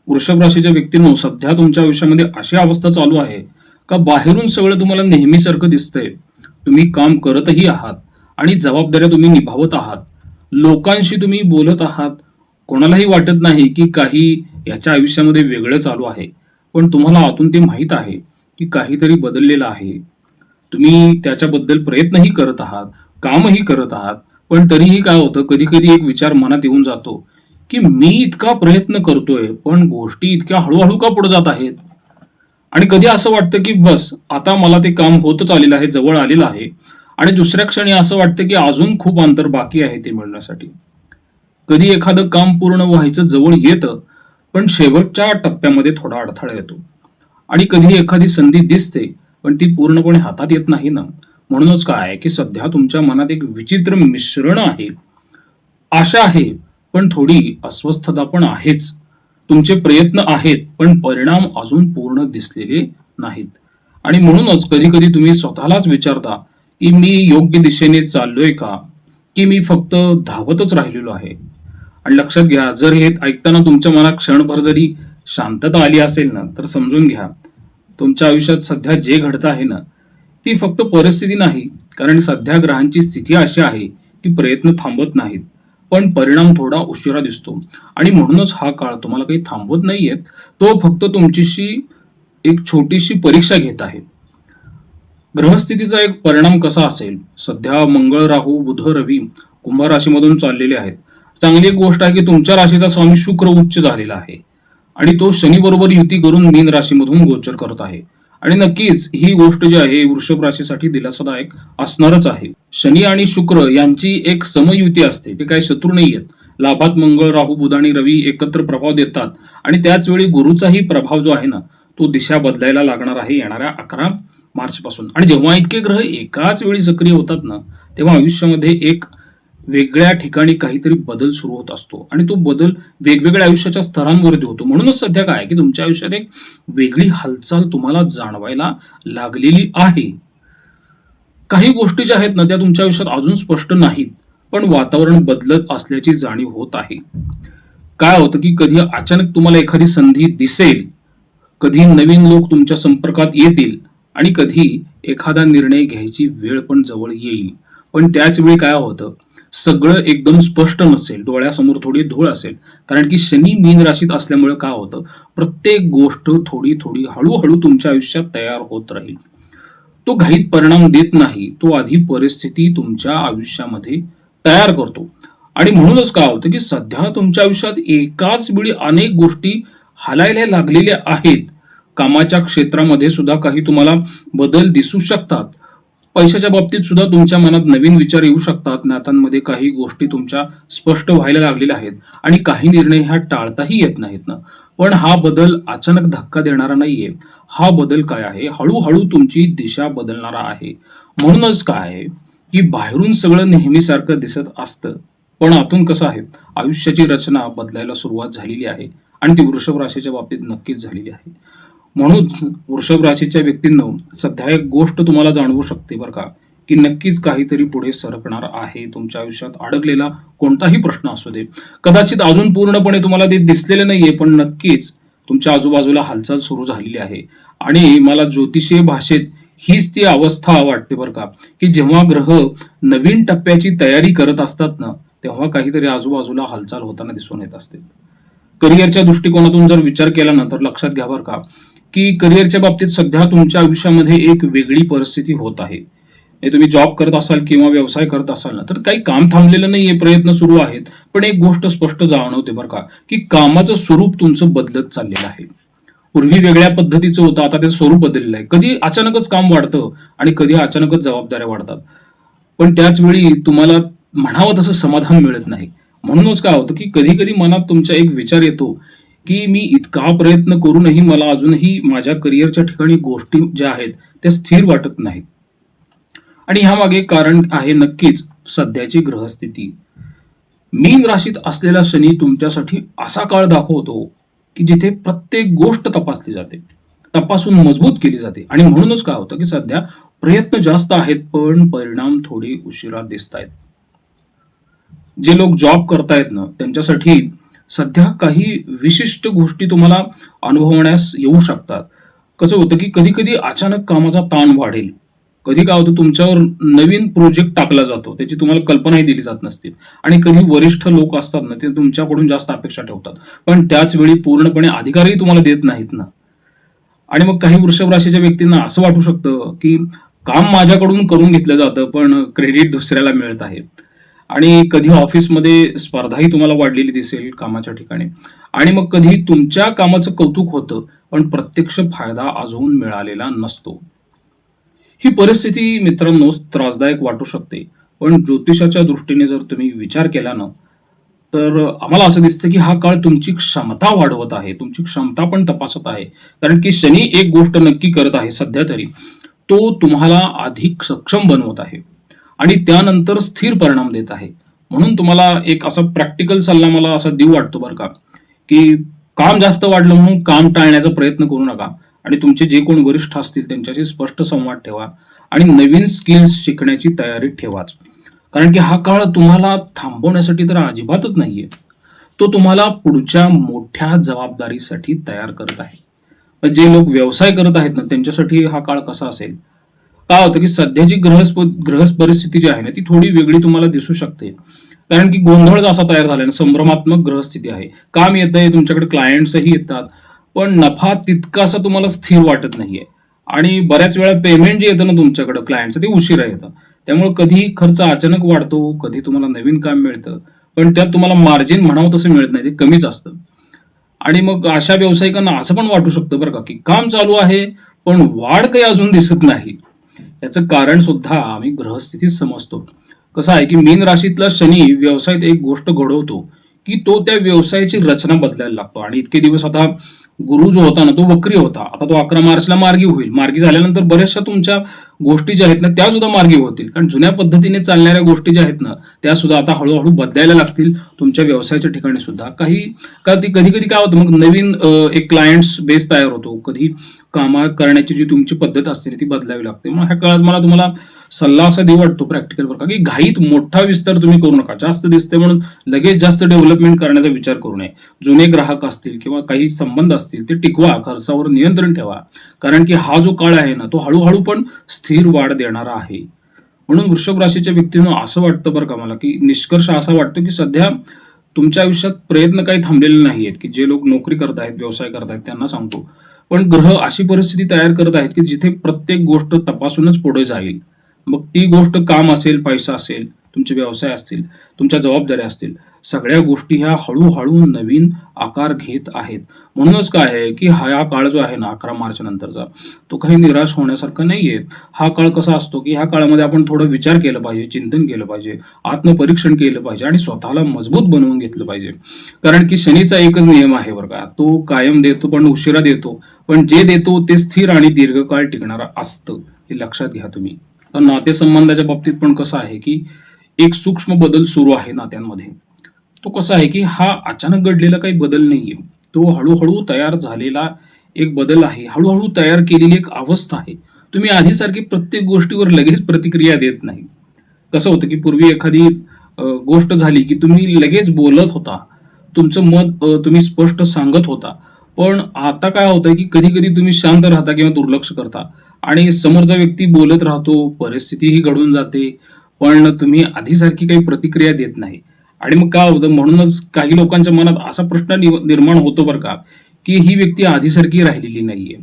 वृषभ राशीच्या व्यक्तींनो, सध्या तुमच्या आयुष्यामध्ये अशी अवस्था चालू आहे का बाहेरून सगळं तुम्हाला नेहमीसारखं दिसतंय. तुम्ही काम करतही आहात आणि जबाबदाऱ्या तुम्ही निभावत आहात. लोकांशी तुम्ही बोलत आहात. कोणालाही वाटत नाही की काही याच्या आयुष्यामध्ये वेगळं चालू आहे. पण तुम्हाला आतून ते माहीत आहे की काहीतरी बदललेलं आहे. तुम्ही त्याच्याबद्दल प्रयत्नही करत आहात, कामही करत आहात. पण तरीही काय होतं, कधी-कधी एक विचार मनात येऊन जातो, की मी इतका प्रयत्न करतोय, पण गोष्टी इतक्या हळू का पुढे जात आहेत? आणि कधी असं वाटतं, की बस आता मला ते काम होतच आलेलं आहे, जवळ आलेलं आहे आणि दुसऱ्या क्षणी असं वाटतं, की अजून खूप अंतर बाकी आहे ते मिळण्यासाठी. कधी एखादं काम पूर्ण व्हायचं जवळ येतं, पण शेवटच्या टप्प्यामध्ये थोडा अडथळा येतो. आणि कधी एखादी संधी दिसते, पण ती पूर्णपणे हातात येत नाही ना. म्हणूनच काय आहे, की सध्या तुमच्या मनात एक विचित्र मिश्रण आहे. आशा आहे, पण थोडी अस्वस्थता पण आहेच. तुमचे प्रयत्न आहेत, पण परिणाम अजून पूर्ण दिसलेले नाहीत. आणि म्हणूनच कधी-कधी तुम्ही स्वतःलाच विचारता, की मी योग्य दिशेने चाललोय का? की मी फक्त धावतच राहिलेलो आहे? आणि लक्षात घ्या, जर हे ऐकताना तुमच्या मनात क्षणभर जरी शांतता आली असेल ना, तर समजून घ्या, तुमच्या आयुष्यात सध्या जे घडतं आहे ना, ती फक्त परिस्थिती नाही. कारण सध्या ग्रहांची स्थिती अशी आहे, की प्रयत्न थांबत नाहीत, पण परिणाम थोडा उशिरा दिसतो. आणि म्हणूनच हा काळ तुम्हाला काही थांबवत नाहीये. तो फक्त तुमच्याशी एक छोटीशी परीक्षा घेत आहे. ग्रहस्थितीचा एक परिणाम कसा असेल? सध्या मंगळ, राहू, बुध, रवी कुंभ राशीमधून चाललेले आहेत. चांगली एक गोष्ट आहे की तुमच्या राशीचा स्वामी शुक्र उच्च झालेला आहे आणि तो शनी बरोबर युती करून मीन राशीमधून गोचर करत आहे. आणि नक्कीच ही गोष्ट जी आहे वृषभ राशीसाठी दिलासादायक असणारच आहे. शनी आणि शुक्र यांची एक समयुती असते, ते काही शत्रू नाही आहेत. लाभात मंगळ, राहू, बुध आणि रवी एकत्र प्रभाव देतात आणि त्याच वेळी गुरुचाही प्रभाव जो आहे ना, तो दिशा बदलायला लागणार आहे येणाऱ्या 11 मार्च पासून. आणि जेव्हा इतके ग्रह एकाच वेळी सक्रिय होतात ना, तेव्हा आयुष्यामध्ये एक वेगळ्या ठिकाणी काहीतरी बदल सुरू होत असतो आणि तो बदल वेगवेगळ्या आयुष्याच्या स्तरांवरती होतो. म्हणूनच सध्या काय आहे, की तुमच्या आयुष्यात एक वेगळी हालचाल तुम्हाला जाणवायला लागलेली आहे. काही गोष्टी ज्या आहेत ना, त्या तुमच्या आयुष्यात अजून स्पष्ट नाहीत, पण वातावरण बदलत असल्याची जाणीव होत आहे. काय होतं, की कधी अचानक तुम्हाला एखादी संधी दिसेल, कधी नवीन लोक तुमच्या संपर्कात येतील आणि कधी एखादा निर्णय घ्यायची वेळ पण जवळ येईल. पण त्याच वेळी काय होतं, सगळं एकदम स्पष्ट नसेल, डोळ्यासमोर थोडी धूळ असेल. कारण की शनी मीन राशीत असल्यामुळे काय होतं, प्रत्येक गोष्ट थोडी थोडी हळूहळू तुमच्या आयुष्यात तयार होत राहील. तो घाईत परिणाम देत नाही, तो आधी परिस्थिती तुमच्या आयुष्यामध्ये तयार करतो. आणि म्हणूनच काय होतं, की सध्या तुमच्या आयुष्यात एकाच वेळी अनेक गोष्टी हालायला लागलेल्या आहेत. कामाच्या क्षेत्रामध्ये सुद्धा काही तुम्हाला बदल दिसू शकतात. पैशाच्या बाबतीत सुद्धा तुमच्या मनात नवीन विचार येऊ शकतात. नात्यांमध्ये काही गोष्टी तुमच्या स्पष्ट व्हायला लागलेल्या आहेत आणि काही निर्णय ह्या टाळताही येत नाहीत ना. पण हा बदल अचानक धक्का देणारा नाहीये. हा बदल काय आहे, हळूहळू तुमची दिशा बदलणारा आहे. म्हणूनच काय आहे, की बाहेरून सगळं नेहमीसारखं दिसत असतं, पण आतून कसं आहे, आयुष्याची रचना बदलायला सुरुवात झालेली आहे आणि ती वृषभ राशीच्या बाबतीत नक्कीच झालेली आहे. म्हणून वृषभ राशीच्या व्यक्तींनो, सध्या एक गोष्ट तुम्हाला जाणवू शकते बरं का, की नक्कीच काहीतरी पुढे सरकणार आहे. तुमच्या आयुष्यात अडकलेला कोणताही प्रश्न असू दे, कदाचित अजून पूर्णपणे तुम्हाला ते दिसलेलं नाहीये, पण नक्कीच तुमच्या आजूबाजूला हालचाल सुरू झालेली आहे. आणि मला ज्योतिषीय भाषेत हीच ती अवस्था वाटते बरं का, की जेव्हा ग्रह नवीन टप्प्याची तयारी करत असतात ना, तेव्हा काहीतरी आजूबाजूला हालचाल होताना दिसून येत असते. करिअरच्या दृष्टिकोनातून जर विचार केला ना, तर लक्षात घ्या बरं का, की करिअरच्या बाबतीत सध्या तुमच्या आयुष्यामध्ये एक वेगळी परिस्थिती होत आहे. हे तुम्ही जॉब करत असाल किंवा व्यवसाय करत असाल ना, तर काही काम थांबलेलं नाहीये, प्रयत्न सुरू आहेत. पण एक गोष्ट स्पष्ट जाणवते बरं का, की कामाचं स्वरूप तुमचं बदलत चाललेलं आहे. पूर्वी वेगळ्या पद्धतीचं होतं, आता त्याचं स्वरूप बदललेलं आहे. कधी अचानकच काम वाढतं आणि कधी अचानकच जबाबदाऱ्या वाढतात. पण त्याच वेळी तुम्हाला म्हणावं तसं समाधान मिळत नाही. म्हणूनच काय होतं, की कधी-कधी मनात तुमचा एक विचार येतो, की मी इतका प्रयत्न करूनही मला अजूनही माझ्या करिअरच्या ठिकाणी गोष्टी ज्या आहेत त्या स्थिर वाटत नाहीत. आणि ह्यामागे कारण आहे नक्कीच सध्याची ग्रहस्थिती. मीन राशीत असलेला शनी तुमच्यासाठी असा काळ दाखवतो, की जिथे प्रत्येक गोष्ट तपासली जाते, तपासून मजबूत केली जाते. आणि म्हणूनच काय होतं, की सध्या प्रयत्न जास्त आहेत, पण परिणाम थोडे उशिरा दिसत आहेत. जे लोक जॉब करतायत ना, त्यांच्यासाठी सध्या काही विशिष्ट गोष्टी तुम्हाला अनुभवण्यास येऊ शकतात. कसं होतं की कधी-कधी अचानक कामाचा ताण वाढेल. कधी काय होतं तुमच्यावर नवीन प्रोजेक्ट टाकला जातो. त्याची तुम्हाला कल्पनाही दिली जात नसते आणि कधी वरिष्ठ लोक असतात ना, ते तुमच्याकडून जास्त अपेक्षा ठेवतात. पण त्याच वेळी पूर्णपणे अधिकारही तुम्हाला देत नाहीत ना. आणि मग काही वृषभ राशीच्या व्यक्तींना असं वाटू शकतं, की काम माझ्याकडून करून घेतलं जातं, पण क्रेडिट दुसऱ्याला मिळत आहे. आणि कधी ऑफिसमध्ये स्पर्धाही तुम्हाला वाढलेली दिसेल कामाच्या ठिकाणी. आणि मग कधी तुमच्या कामाचं कौतुक होतं, पण प्रत्यक्ष फायदा अजून मिळालेला नसतो. ही परिस्थिती मित्रांनो त्रासदायक वाटू शकते. पण ज्योतिषाच्या दृष्टीने जर तुम्ही विचार केला ना, तर आम्हाला असं दिसतं की हा काळ तुमची क्षमता वाढवत आहे. तुमची क्षमता पण तपासत आहे. कारण की शनी एक गोष्ट नक्की करत आहे सध्या तरी. तो तुम्हाला अधिक सक्षम बनवत आहे आणि त्यानंतर स्थिर परिणाम देत आहे. म्हणून तुम्हाला एक असा प्रॅक्टिकल सल्ला मला असा देऊ वाटतो बरं का, की काम जास्त वाढलं म्हणून काम टाळण्याचा प्रयत्न करू नका आणि तुमचे जे कोण वरिष्ठ असतील त्यांच्याशी स्पष्ट संवाद ठेवा आणि नवीन स्किल्स शिकण्याची तयारी ठेवाच. कारण की हा काळ तुम्हाला थांबवण्यासाठी तर अजिबातच नाहीये. तो तुम्हाला पुढच्या मोठ्या जबाबदारीसाठी तयार करत आहे. मग जे लोक व्यवसाय करत आहेत ना, त्यांच्यासाठी हा काळ कसा असेल? काय होतं की सध्याची ग्रह परिस्थिती जी आहे ना, ती थोडी वेगळी तुम्हाला दिसू शकते. कारण की गोंधळ असा तयार झालाय ना, संभ्रमात्मक ग्रहस्थिती आहे. काम येतंय, तुमच्याकडे क्लायंट्सही येतात, पण नफा तितकासा तुम्हाला स्थिर वाटत नाहीये. आणि बऱ्याच वेळा पेमेंट जे येतं ना तुमच्याकडे क्लायंटचं, ते उशिरा येतं. त्यामुळे कधी खर्च अचानक वाढतो, कधी तुम्हाला नवीन काम मिळतं, पण त्यात तुम्हाला मार्जिन म्हणावं तसं मिळत नाही, ते कमीच असतं. आणि मग अशा व्यावसायिकांना असं पण वाटू शकतं बरं का, की काम चालू आहे, पण वाढ काही अजून दिसत नाही. याचं कारण सुद्धा आम्ही ग्रहस्थितीत समजतो. कसं आहे, की मीन राशीतला शनी व्यवसायात एक गोष्ट घडवतो, की तो त्या व्यवसायाची रचना बदलायला लागतो आणि इतके दिवस आता गुरु जो होता ना, तो वक्री होता. आता तो 11 मार्चला मार्गी होईल. मार्गी झाल्यानंतर बऱ्याचशा तुमच्या गोष्टी ज्या आहेत ना, त्या सुद्धा मार्गी होतील. कारण जुन्या पद्धतीने चालणाऱ्या गोष्टी ज्या आहेत ना, त्या सुद्धा आता हळू बदलायला लागतील तुमच्या व्यवसायाच्या ठिकाणी सुद्धा. कधी-कधी काय होतं मग नवीन एक क्लायंट्स बेस तयार होतो. कधी कामं करण्याची जी तुमची पद्धत असते ती बदलावी लागते. मग ह्या काळात मला तुम्हाला सल्ला असा देऊ वाटतो प्रॅक्टिकल बरं का, की घाईत मोठा विस्तार तुम्ही करू नका. जास्त दिसते म्हणून लगेच जास्त डेव्हलपमेंट करण्याचा विचार करू नये. जुने ग्राहक असतील किंवा काही संबंध असतील ते टिकवा, खर्चावर नियंत्रण ठेवा. कारण की हा जो काळ आहे ना, तो हळूहळू पण स्थिर वाढ देणारा आहे. म्हणून वृषभ राशीच्या व्यक्तींना असं वाटतं बरं का मला, की निष्कर्ष असा वाटतो, की सध्या तुमच्या आयुष्यात प्रयत्न काही थांबलेले नाहीयेत, की जे लोक नोकरी करत आहेत, व्यवसाय करत आहेत त्यांना सांगतो. पण ग्रह अशी परिस्थिती तयार करत आहेत, की जिथे प्रत्येक गोष्ट तपासूनच पुढे जाईल. मग ती गोष्ट काम असेल, पैसा असेल, तुमचे व्यवसाय असतील, तुमच्या जबाबदाऱ्या असतील, सगळ्या गोष्टी ह्या हळू नवीन आकार घेत आहेत. म्हणूनच काय आहे, की हा काळ जो आहे ना 11 मार्च नंतरचा, तो काही निराश होण्यासारखा नाहीये. हा काळ कसा असतो, की ह्या काळामध्ये आपण थोडं विचार केला पाहिजे, चिंतन केलं पाहिजे, आत्मपरीक्षण केलं पाहिजे आणि स्वतःला मजबूत बनवून घेतलं पाहिजे. कारण की शनीचा एकच नियम आहे बरं का, तो कायम देतो पण उशिरा देतो. पण जे देतो ते स्थिर आणि दीर्घकाळ टिकणारं असतं. हे लक्षात घ्या तुम्ही. तर नातेसंबंधाच्या बाबतीत पण कसं आहे, की एक सूक्ष्म बदल सुरू आहे नात्यांमध्ये. तो कसा आहे, की हा अचानक घडलेला काही बदल नाहीये. तो हळू तयार झालेला एक बदल आहे. हळू तयार केलेली एक अवस्था आहे. तुम्ही आधीसारखी प्रत्येक गोष्टीवर लगेच प्रतिक्रिया देत नाही. कसं होतं, की पूर्वी एखादी गोष्ट झाली, की तुम्ही लगेच बोलत होता. तुमचं मत तुम्ही स्पष्ट सांगत होता. पण आता काय होतंय, की कधी-कधी तुम्ही शांत राहता किंवा दुर्लक्ष करता आणि समोरचा व्यक्ती बोलत राहतो, परिस्थितीही घडून जाते, पण तुम्ही आधीसारखी काही प्रतिक्रिया देत नाही. आणि मग काय होतं म्हणूनच काही लोकांच्या मनात असा प्रश्न निर्माण होतो बरं का, की ही व्यक्ती आधीसारखी राहिलेली नाहीये.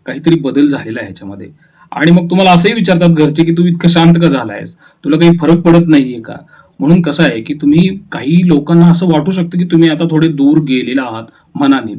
काहीतरी बदल झालेला आहे ह्याच्यामध्ये. आणि मग तुम्हाला असंही विचारतात घरचे, की "तू इतकं शांत का झाला आहेस? तुला काही फरक पडत नाहीये का?" म्हणून कसं आहे, की तुम्ही काही लोकांना असं वाटू शकतं, की तुम्ही आता थोडे दूर गेलेला आहात मनाने.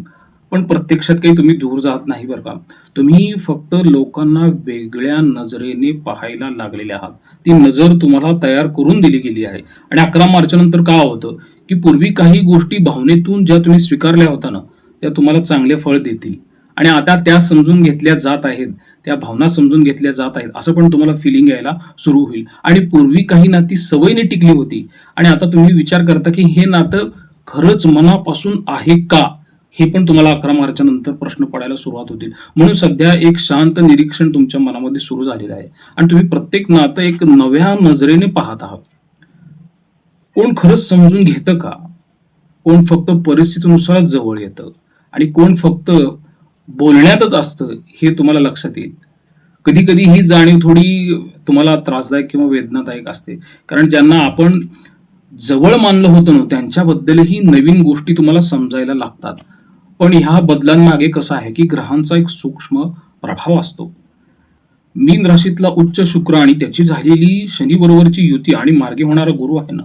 पण प्रत्यक्षात काही तुम्ही दूर जात नाही बरं का. तुम्ही फक्त लोकांना वेगळ्या नजरेने पाहायला लागलेले आहात. ती नजर तुम्हाला तयार करून दिली गेली आहे. आणि 11 मार्च नंतर काय होतं, की पूर्वी काही गोष्टी भावनेतून ज्या तुम्ही स्वीकारल्या होत्या ना, त्या तुम्हाला चांगले फळ देतील. आणि आता त्या समजून घेतल्या जात आहेत, त्या भावना समजून घेतल्या जात आहेत, असं पण तुम्हाला फिलिंग यायला सुरू होईल. आणि पूर्वी काही नाती सवयीने टिकली होती आणि आता तुम्ही विचार करता, की हे नातं खरंच मनापासून आहे का? हे पण तुम्हाला 11 मार्च नंतर प्रश्न पडायला सुरुवात होतील. म्हणून सध्या एक शांत निरीक्षण तुमच्या मनामध्ये सुरू झालेलं आहे आणि तुम्ही प्रत्येक नातं एक नव्या नजरेने पाहत आहात. कोण खरंच समजून घेतं का? कोण फक्त परिस्थितीनुसारच जवळ येतं आणि कोण फक्त बोलण्यातच असतं, हे तुम्हाला लक्षात येईल. कधी कधी ही जाणीव थोडी तुम्हाला त्रासदायक किंवा वेदनादायक असते, कारण ज्यांना आपण जवळ मानलं होतं ना, त्यांच्याबद्दलही नवीन गोष्टी तुम्हाला समजायला लागतात. पण ह्या बदलांमागे कसं आहे, की ग्रहांचा एक सूक्ष्म प्रभाव असतो. मीन राशीतला उच्च शुक्र आणि त्याची झालेली शनी बरोबरची युती आणि मार्गी होणारा गुरु आहे ना,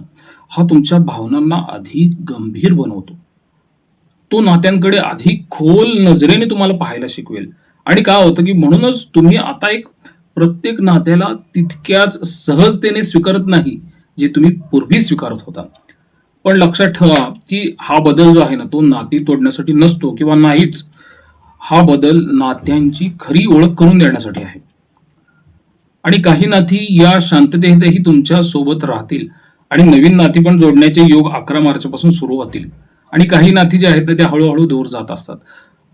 हा तुमच्या भावनांना अधिक गंभीर बनवतो. तो नात्यांकडे अधिक खोल नजरेने तुम्हाला पाहायला शिकवेल. आणि काय होतं, की म्हणूनच तुम्ही आता एक प्रत्येक नात्याला तितक्याच सहजतेने स्वीकारत नाही, जे तुम्ही पूर्वी स्वीकारत होता. पण लक्षात ठेवा, की हा बदल जो आहे ना, तो नाती तोडण्यासाठी नसतो किंवा नाहीच. हा बदल नात्यांची खरी ओळख करून देण्यासाठी आहे. आणि काही नाती या शांततेतही तुमच्या सोबत राहतील आणि नवीन नाती पण जोडण्याचे योग 11 पासून सुरू होतील. आणि काही नाती जे आहेत ना, ते हळूहळू दूर जात असतात.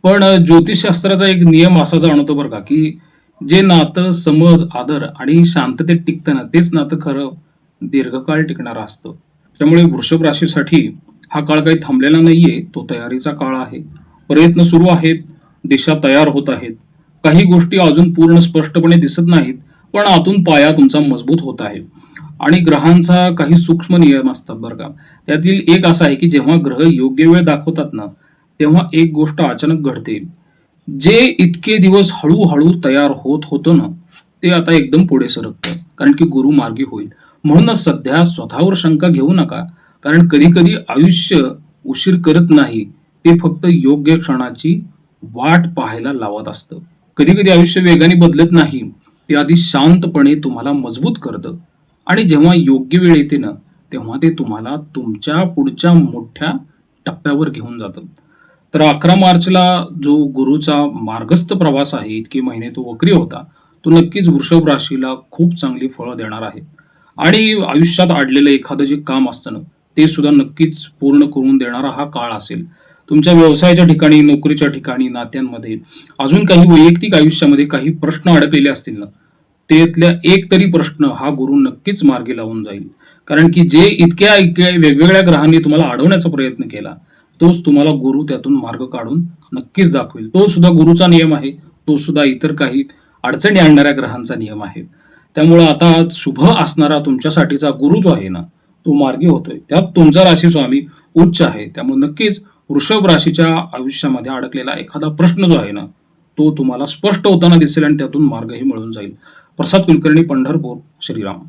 पण ज्योतिषशास्त्राचा एक नियम असा जाणवतो बरं का, की जे नातं समज, आदर आणि शांततेत टिकतं ना, तेच नातं खरं दीर्घकाळ टिकणारं असतं. त्यामुळे वृषभ राशीसाठी हा काळ काही थांबलेला नाहीये, तो तयारीचा काळ आहे. प्रयत्न सुरू आहेत, दिशा तयार होत आहेत. काही गोष्टी अजून पूर्ण स्पष्टपणे दिसत नाहीत, पण आतून पाया तुमचा मजबूत होत आहे. आणि ग्रहांचा काही सूक्ष्म नियम असतात बरं का. त्यातील एक असा आहे, की जेव्हा ग्रह योग्य वेळ दाखवतात ना, तेव्हा एक गोष्ट अचानक घडते. जे इतके दिवस हळूहळू तयार होत होतं ना, ते आता एकदम पुढे सरकतं, कारण की गुरु मार्गी होईल. म्हणूनच सध्या स्वतःवर शंका घेऊ नका, कारण कधी कधी आयुष्य उशीर करत नाही, ते फक्त योग्य क्षणाची वाट पाहायला लावत असतं. कधी कधी आयुष्य वेगाने बदलत नाही, ते आधी शांतपणे तुम्हाला मजबूत करतं. आणि जेव्हा योग्य वेळ येते ना, तेव्हा ते तुम्हाला तुमच्या पुढच्या मोठ्या टप्प्यावर घेऊन जातं. तर 11 मार्चला जो गुरुचा मार्गस्थ प्रवास आहे, इतके महिने तो वक्री होता, तो नक्कीच वृषभ राशीला खूप चांगली फळं देणार आहे. आणि आयुष्यात अडलेलं एखादं जे काम असतं ना, ते सुद्धा नक्कीच पूर्ण करून देणारा हा काळ असेल. तुमच्या व्यवसायाच्या ठिकाणी, नोकरीच्या ठिकाणी, नात्यांमध्ये, अजून काही वैयक्तिक आयुष्यामध्ये काही प्रश्न अडकलेले असतील ना, त्यातल्या एक तरी प्रश्न हा गुरु नक्कीच मार्गी लावून जाईल. कारण की जे इतक्या इतक्या वेगवेगळ्या ग्रहांनी तुम्हाला अडवण्याचा प्रयत्न केला, तोच तुम्हाला गुरु त्यातून मार्ग काढून नक्कीच दाखवेल. तो सुद्धा गुरुचा नियम आहे. तो सुद्धा इतर काही अडचणी आणणाऱ्या ग्रहांचा नियम आहे. त्यामुळे आता शुभ असणारा तुमच्यासाठीचा गुरु जो आहे ना, तो मार्गी होतोय. त्यात तुमचा राशी स्वामी उच्च आहे. त्यामुळे नक्कीच वृषभ राशीच्या आयुष्यामध्ये अडकलेला एखादा प्रश्न जो आहे ना, तो तुम्हाला स्पष्ट होताना दिसेल आणि त्यातून मार्गही मिळून जाईल. प्रसाद कुलकर्णी, पंढरपूर. श्रीराम.